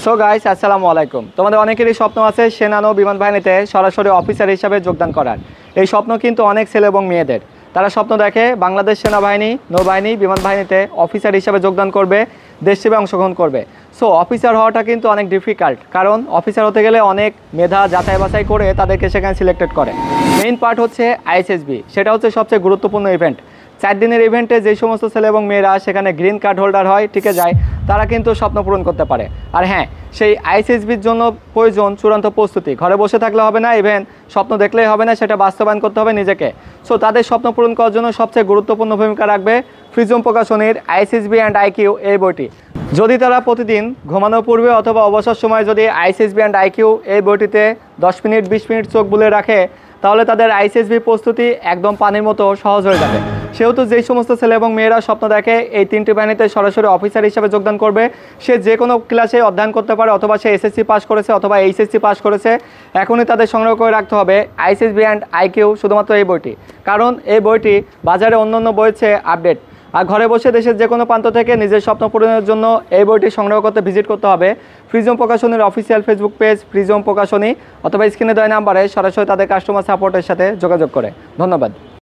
So guys আসসালামু আলাইকুম। তোমাদের অনেকেরই স্বপ্ন আছে সেনা নৌ বিমান বাহিনীতে সরাসরি অফিসার হিসাবে যোগদান করার। এই স্বপ্ন কিন্তু অনেক ছেলে এবং মেয়েদের। তারা স্বপ্ন দেখে বাংলাদেশ সেনাবাহিনী, নৌবাহিনী, বিমান বাহিনীতে অফিসার হিসাবে যোগদান করবে, দেশ সেবায় অংশগ্রহণ করবে। সো অফিসার হওয়াটা কিন্তু অনেক ডিফিকাল্ট, কারণ অফিসার হতে গেলে অনেক মেধা যাচাই বাছাই করে তাদেরকে সেখানে সিলেক্টেড করে। মেইন পার্ট হচ্ছে আইএসএসবি, সেটা হচ্ছে সবচেয়ে গুরুত্বপূর্ণ ইভেন্ট। 4 দিনের ইভেন্টে যেই সমস্ত ছেলে এবং মেয়েরা সেখানে গ্রিন কার্ড হোল্ডার হয়, টিকে যায়, তারা কিন্তু স্বপ্ন পূরণ করতে পারে। আর হ্যাঁ, সেই আইএসএসবির জন্য প্রয়োজন চূড়ান্ত প্রস্তুতি। ঘরে বসে থাকলে হবে না, ইভেন স্বপ্ন দেখলেই হবে না, সেটা বাস্তবায়ন করতে হবে নিজেকে। সো তাদের স্বপ্ন পূরণ করার জন্য সবচেয়ে গুরুত্বপূর্ণ ভূমিকা রাখবে প্রিজম প্রকাশনীর আইএসএসবি অ্যান্ড আইকিউ এই বইটি। যদি তারা প্রতিদিন ঘুমানোর পূর্বে অথবা অবসর সময় যদি আইএসএসবি অ্যান্ড আইকিউ এই বইটিতে 10 মিনিট 20 মিনিট চোখ বুলে রাখে, তাহলে তাদের আইএসএসবি প্রস্তুতি একদম পানির মতো সহজ হয়ে যাবে। সেহেতু যেই সমস্ত ছেলে এবং মেয়েরা স্বপ্ন দেখে এই 3টি বাহিনীতে সরাসরি অফিসার হিসেবে যোগদান করবে, সে যে কোনো ক্লাসে অধ্যয়ন করতে পারে, অথবা সে এসএসসি পাস করেছে অথবা এইচএসসি পাস করেছে, এখনই তাদের সংগ্রহ করে রাখতে হবে আইএসএসবি অ্যান্ড আইকিউ, শুধুমাত্র এই বইটি। কারণ এই বইটি বাজারে অন্যান্য বইয়ের চেয়ে আপডেট। আর ঘরে বসে দেশের যে কোনো প্রান্ত থেকে নিজের স্বপ্ন পূরণের জন্য এই বইটি সংগ্রহ করতে ভিজিট করতে হবে প্রিজম প্রকাশনীর official Facebook page Prism Prokashoni, অথবা স্ক্রিনে দেওয়া নাম্বারে সরাসরি তাদের কাস্টমার সাপোর্টের সাথে যোগাযোগ করে। ধন্যবাদ।